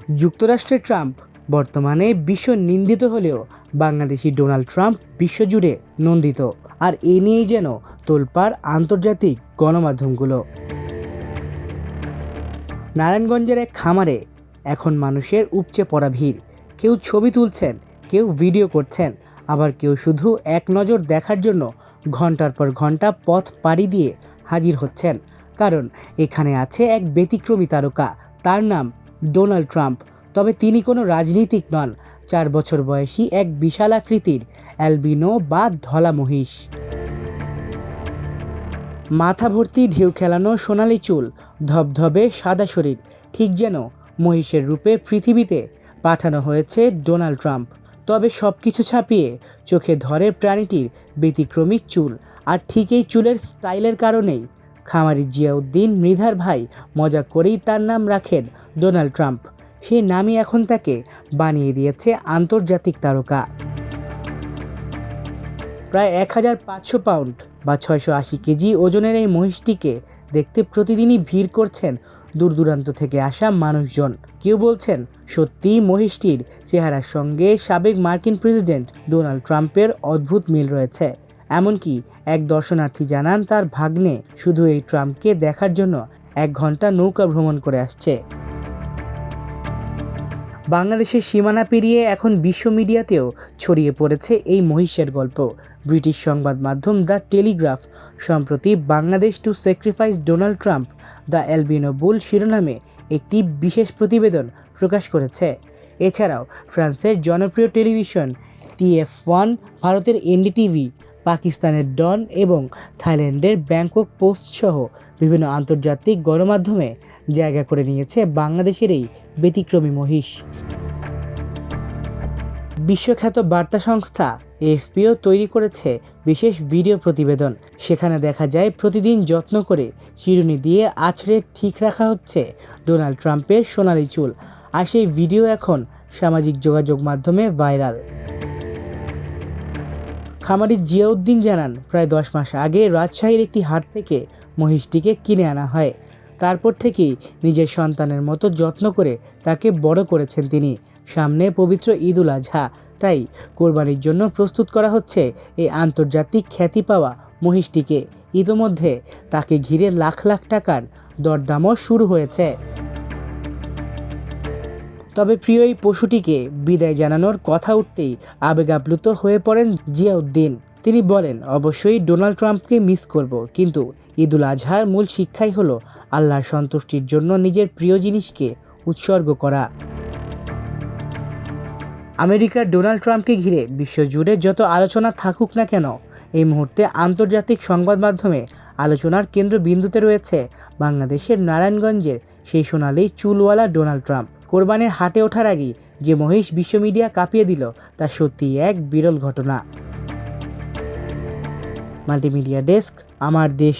যুক্তরাষ্ট্রের ট্রাম্প বর্তমানে বিশ্ব নিন্দিত হলেও বাংলাদেশি ডোনাল্ড ট্রাম্প বিশ্বজুড়ে নন্দিত। আর এ নিয়েই যেন তোলপাড় আন্তর্জাতিক গণমাধ্যমগুলো। নারায়ণগঞ্জের এক খামারে এখন মানুষের উপচে পড়া ভিড়। কেউ ছবি তুলছেন, কেউ ভিডিও করছেন, আবার কেউ শুধু এক নজর দেখার জন্য ঘন্টার পর ঘন্টা পথ পাড়ি দিয়ে হাজির হচ্ছেন। কারণ এখানে আছে এক ব্যতিক্রমী তারকা, তার নাম ডোনাল্ড ট্রাম্প। তবে তিনি কোনো রাজনীতিক নন, 4 বছর বয়সী এক বিশাল আকৃতির অ্যালবিনো বা ধলা মহিষ। মাথা ভর্তি ঢেউ খেলানো সোনালি চুল, ধবধবে সাদা শরীর, ঠিক যেন মহিষের রূপে পৃথিবীতে পাঠানো হয়েছে ডোনাল্ড ট্রাম্প। তবে সব কিছু ছাপিয়ে চোখে ধরে প্রাণীটির ব্যতিক্রমী চুল। আর ঠিক এই চুলের স্টাইলের কারণেই খামারি জিয়াউদ্দিন মৃধার ভাই মজা করেই তার নাম রাখেন ডোনাল্ড ট্রাম্প। সেই নামই এখন তাকে বানিয়ে দিয়েছে আন্তর্জাতিক তারকা। প্রায় 1500 পাউন্ড বা 680 কেজি ওজনের এই মহিষটিকে দেখতে প্রতিদিনই ভিড় করছেন দূর দূরান্ত থেকে আসা মানুষজন। কেউ বলছেন সত্যিই মহিষটির চেহারার সঙ্গে সাবেক মার্কিন প্রেসিডেন্ট ডোনাল্ড ট্রাম্পের অদ্ভুত মিল রয়েছে। এমনকি এক দর্শনার্থী জানান তার ভাগ্নে শুধু এই ট্রাম্পকে দেখার জন্য 1 ঘন্টা নৌকা ভ্রমণ করে আসছে। বাংলাদেশের সীমানা পেরিয়ে এখন বিশ্ব মিডিয়াতেও ছড়িয়ে পড়েছে এই মহিষের গল্প। ব্রিটিশ সংবাদ মাধ্যম দ্য টেলিগ্রাফ সম্প্রতি Bangladesh to sacrifice Donald Trump the albino bull শিরোনামে একটি বিশেষ প্রতিবেদন প্রকাশ করেছে। এছাড়াও ফ্রান্সের জনপ্রিয় টেলিভিশন TF1, ভারতের NDTV, পাকিস্তানের ডন এবং থাইল্যান্ডের ব্যাংকক পোস্ট সহ বিভিন্ন আন্তর্জাতিক গণমাধ্যমে জায়গা করে নিয়েছে বাংলাদেশের এই ব্যতিক্রমী মহিষ। বিশ্বখ্যাত বার্তা সংস্থা AFPও তৈরি করেছে বিশেষ ভিডিও প্রতিবেদন। সেখানে দেখা যায় প্রতিদিন যত্ন করে চিরুনি দিয়ে আঁচড়ে ঠিক রাখা হচ্ছে ডোনাল্ড ট্রাম্পের সোনালি চুল। আর সেই ভিডিও এখন সামাজিক যোগাযোগ মাধ্যমে ভাইরাল। খামারি জিয়াউদ্দিন জানান, প্রায় 10 মাস আগে রাজশাহীর একটি হাট থেকে মহিষটিকে কিনে আনা হয়। তারপর থেকেই নিজের সন্তানের মতো যত্ন করে তাকে বড় করেছেন তিনি। সামনে পবিত্র ঈদুল আজহা, তাই কোরবানির জন্য প্রস্তুত করা হচ্ছে এই আন্তর্জাতিক খ্যাতি পাওয়া মহিষটিকে। ইতোমধ্যে তাকে ঘিরে লাখ লাখ টাকার দরদামও শুরু হয়েছে। তবে প্রিয় এই পশুটিকে বিদায় জানানোর কথা উঠতেই আবেগ আপ্লুত হয়ে পড়েন জিয়াউদ্দিন। তিনি বলেন, অবশ্যই ডোনাল্ড ট্রাম্পকে মিস করব, কিন্তু ঈদুল আজহার মূল শিক্ষাই হলো আল্লাহর সন্তুষ্টির জন্য নিজের প্রিয় জিনিসকে উৎসর্গ করা। আমেরিকার ডোনাল্ড ট্রাম্পকে ঘিরে বিশ্বজুড়ে যত আলোচনা থাকুক না কেন, এই মুহূর্তে আন্তর্জাতিক সংবাদ মাধ্যমে আলোচনার কেন্দ্রবিন্দুতে রয়েছে বাংলাদেশের নারায়ণগঞ্জের সেই সোনালি চুলওয়ালা ডোনাল্ড ট্রাম্প। কোরবানির হাটে ওঠার আগেই যে মহিষ বিশ্ব মিডিয়া কাঁপিয়ে দিল, তা সত্যিই এক বিরল ঘটনা। মাল্টিমিডিয়া ডেস্ক, আমার দেশ।